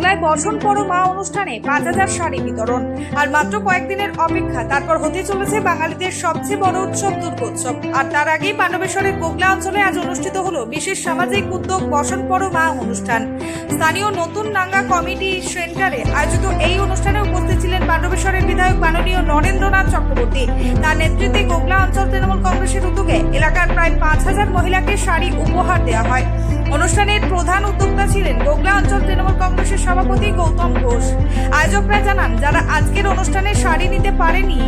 গোগলায় বর্ষণ পরো মা অনুষ্ঠানে ৫,০০০ শাড়ি বিতরণ। আর মাত্র কয়েকদিনের অপেক্ষা, তারপর হতে চলেছে বাঙালিদের সবচেয়ে বড় উৎসব দুর্গোৎসব। আর তার আগেই পাণ্ডবেশ্বরের গোগলা অঞ্চলে আজ অনুষ্ঠিত হলো বিশেষ সামাজিক উদ্যোগ বর্ষণ পরো মা অনুষ্ঠান। স্থানীয় নতুন নাঙ্গা কমিটি সেন্টারে আয়োজিত এই অনুষ্ঠানে উপস্থিত ছিলেন পাণ্ডবেশ্বরের বিধায়ক মাননীয় নরেন্দ্রনাথ চক্রবর্তী। তার নেতৃত্বে গোগলা অঞ্চল তৃণমূল কংগ্রেসের উদ্যোগে এলাকার প্রায় ৫,০০০ মহিলাকে শাড়ি উপহার দেওয়া হয়। অনুষ্ঠানের প্রধান উদ্যোক্তা ছিলেন গোগলা অঞ্চল তৃণমূল কংগ্রেসের সভাপতি গৌতম ঘোষ। আয়োজকরা জানান, যারা আজকের অনুষ্ঠানে শাড়ি নিতে পারেনি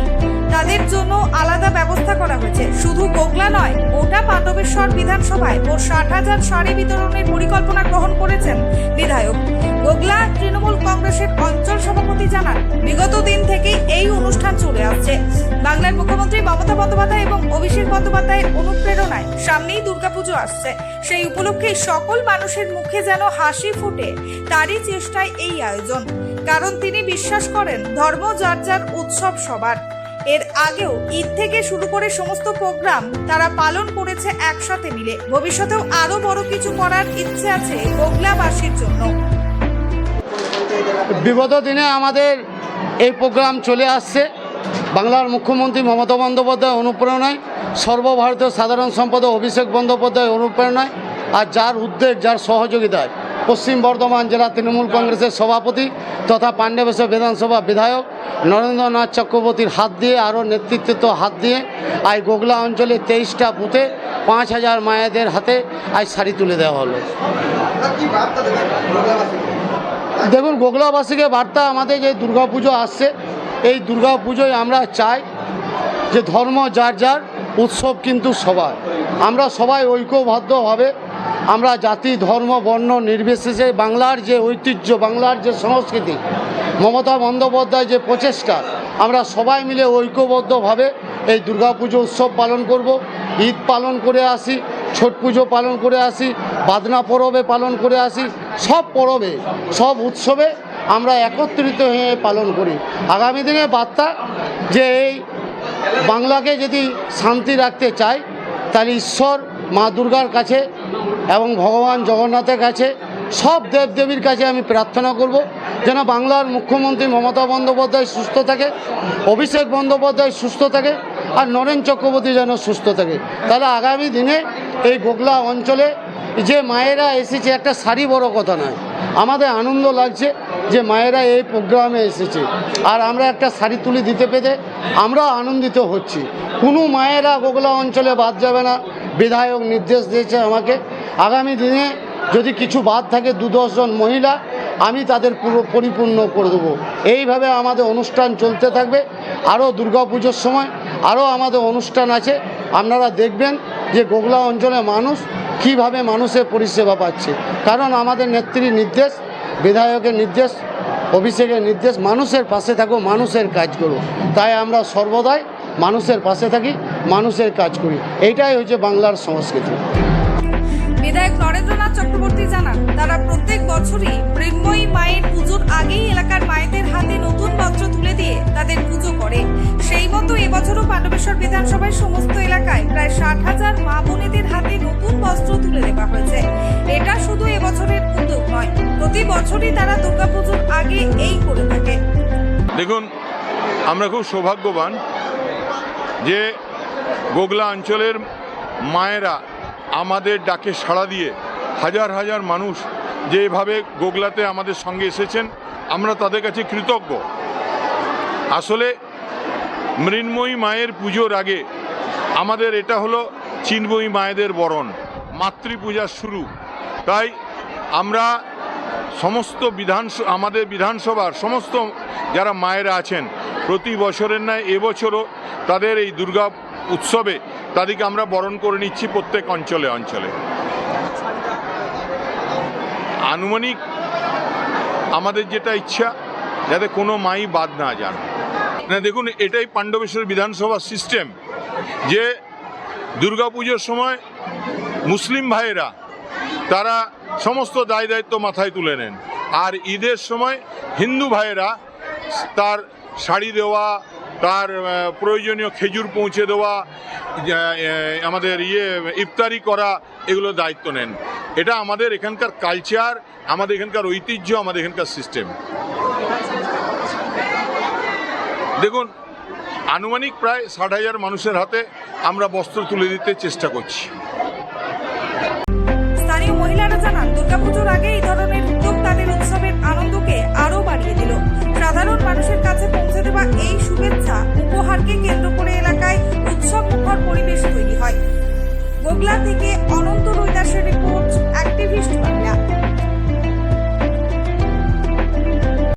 তাদের জন্য আলাদা ব্যবস্থা করা হয়েছে। শুধু গোগলা নয়, গোটা পাণ্ডবেশ্বর বিধানসভায় মোট ৬০,০০০ শাড়ি বিতরণের পরিকল্পনা গ্রহণ করেছেন বিধায়ক। গোগলা তৃণমূল কংগ্রেসের অঞ্চল সভাপতি জানান, বিগত দিন থেকেই এই অনুষ্ঠান চলে আসছে। বাংলার মুখ্যমন্ত্রী মমতা বন্দ্যোপাধ্যায় এবং অভিষেক বন্দ্যোপাধ্যায়ের অনুপ্রেরণায় সামনেই দুর্গাপুজো আসছে। সেই উপলক্ষে সকল মানুষের মুখে যেন হাসি ফোটে, তারই চেষ্টায় এই আয়োজন। কারণ তিনি বিশ্বাস করেন, ধর্ম যার যার, উৎসব সবার। এর আগেও ঈদ থেকে শুরু করে সমস্ত প্রোগ্রাম তারা পালন করেছে একসাথে মিলে। ভবিষ্যতেও আরো বড় কিছু করার ইচ্ছে আছে গোগলাবাসীর জন্য। বিগত দিনে আমাদের এই প্রোগ্রাম চলে আসছে বাংলার মুখ্যমন্ত্রী মমতা বন্দ্যোপাধ্যায় অনুপ্রেরণায়, সর্বভারতীয় সাধারণ সম্পাদক অভিষেক বন্দ্যোপাধ্যায় অনুপ্রেরণায়, আর যার উদ্যোগ, যার সহযোগিতায় পশ্চিম বর্ধমান জেলা তৃণমূল কংগ্রেসের সভাপতি তথা পাণ্ডবেশ্বর বিধানসভা বিধায়ক নরেন্দ্রনাথ চক্রবর্তীর হাত দিয়ে, আরও নেতৃত্ব হাত দিয়ে আজ গোগলা অঞ্চলে 23টা বুথে ৫,০০০ মায়েদের হাতে আজ শাড়ি তুলে দেওয়া হলো। দেখুন, গোগলাবাসীকে বার্তা, আমাদের যে দুর্গাপুজো আসছে, এই দুর্গাপুজোয় আমরা চাই যে ধর্ম যার যার, উৎসব কিন্তু সবার। আমরা সবাই ঐক্যবদ্ধভাবে, আমরা জাতি ধর্ম বর্ণ নির্বিশেষে বাংলার যে ঐতিহ্য, বাংলার যে সংস্কৃতি, মমতা বন্দ্যোপাধ্যায় যে প্রচেষ্টা, আমরা সবাই মিলে ঐক্যবদ্ধভাবে এই দুর্গাপুজো উৎসব পালন করব। ঈদ পালন করে আসি, ছট পুজো পালন করে আসি, বাদনা পরবে পালন করে আসি, সব পরবে, সব উৎসবে আমরা একত্রিত হয়ে পালন করি। আগামী দিনে বার্তা যে এই বাংলাকে যদি শান্তি রাখতে চাই, তাহলে ঈশ্বর মা দুর্গার কাছে এবং ভগবান জগন্নাথের কাছে, সব দেবদেবীর কাছে আমি প্রার্থনা করব যেন বাংলার মুখ্যমন্ত্রী মমতা বন্দ্যোপাধ্যায় সুস্থ থাকে, অভিষেক বন্দ্যোপাধ্যায় সুস্থ থাকে, আর নরেন চক্রবর্তী যেন সুস্থ থাকে। তাহলে আগামী দিনে এই গোগলা অঞ্চলে যে মায়েরা এসেছে, একটা শাড়ি বড় কথা নয়, আমাদের আনন্দ লাগছে যে মায়েরা এই প্রোগ্রামে এসেছে, আর আমরা একটা শাড়ি তুলে দিতে পেরে আমরা আনন্দিত হচ্ছি। কোনো মায়েরা গোগলা অঞ্চলে বাদ যাবে না, বিধায়ক নির্দেশ দিয়েছে আমাকে। আগামী দিনে যদি কিছু বাদ থাকে, 2-10 জন মহিলা, আমি তাদের পুরো পরিপূর্ণ করে দেবো। এইভাবে আমাদের অনুষ্ঠান চলতে থাকবে। আরও দুর্গাপুজোর সময় আরও আমাদের অনুষ্ঠান আছে, আপনারা দেখবেন যে গোগলা অঞ্চলে মানুষ কিভাবে মানুষের পরিষেবা পাচ্ছে। কারণ আমাদের নেত্রীর নির্দেশ, বিধায়কের নির্দেশ, অভিষেকের নির্দেশ, মানুষের পাশে থাকো, মানুষের কাজ করো। তাই আমরা সর্বদাই মানুষের পাশে থাকি, মানুষের কাজ করি। এইটাই হচ্ছে বাংলার সংস্কৃতি। বিধায়ক নরেন্দ্রনাথ চক্রবর্তী জানান, তারা প্রত্যেক বছরই মৃন্ময়ী মায়ের পুজোর আগেই এলাকার মায়েদের হাতে নতুন বস্ত্র তুলে দিয়ে তাদের পুজো করে। সেই মতো এবছরও পাণ্ডবেশ্বর বিধানসভায় সমস্ত এলাকায় প্রায় ৬০,০০০ মা বোনেদের হাতে নতুন বস্ত্র তুলে দেওয়া হয়েছে। এটা শুধু এবছরের উদ্যোগ নয়, প্রতি বছরই তারা দুর্গাপুজোর আগে এই করে থাকে। দেখুন, আমরা খুব সৌভাগ্যবান যে গোগলা অঞ্চলের মায়েরা আমাদের ডাকে সাড়া দিয়ে হাজার হাজার মানুষ যেভাবে গোগলাতে আমাদের সঙ্গে এসেছেন, আমরা তাদের কাছে কৃতজ্ঞ। আসলে মৃন্ময়ী মায়ের পুজোর আগে আমাদের এটা হলো চিন্ময়ী মায়েদের বরণ, মাতৃপূজার শুরু। তাই আমরা সমস্ত আমাদের বিধানসভার সমস্ত যারা মায়েরা আছেন, প্রতি বছরের ন্যায় এবছরও তাদের এই দুর্গা উৎসবে তাদেরকে আমরা বরণ করে নিচ্ছি প্রত্যেক অঞ্চলে অঞ্চলে। আনুমানিক আমাদের যেটা ইচ্ছা, যাতে কোনো মাই বাদ না যান। দেখুন, এটাই পাণ্ডবেশ্বর বিধানসভা সিস্টেম যে দুর্গাপুজোর সময় মুসলিম ভাইয়েরা তারা সমস্ত দায় দায়িত্ব মাথায় তুলে নেন, আর ঈদের সময় হিন্দু ভাইয়েরা তার শাড়ি দেওয়া, তার প্রয়োজনীয় খেজুর পৌঁছে দেওয়া, আমাদের ইফতারি করা, এগুলো দায়িত্ব নেন। এটা আমাদের এখানকার কালচার আমাদের এখানকার ঐতিহ্য, আমাদের এখানকার সিস্টেম। দেখুন, আনুমানিক প্রায় 60,000 মানুষের হাতে আমরা বস্ত্র তুলে দিতে চেষ্টা করছি। স্থানীয় মহিলারা জানান, দুর্গাপুজোর আগে এই ধরনের উদ্যোগ তাদের উৎসবের আনন্দকে আরো বাড়িয়ে দিল। সাধারণ মানুষের কাছে পৌঁছে দেওয়া এই শুভেচ্ছা উপহারকে কেন্দ্র করে এলাকায় উৎসব মুখর পরিবেশ তৈরি হয়। গোগলা থেকে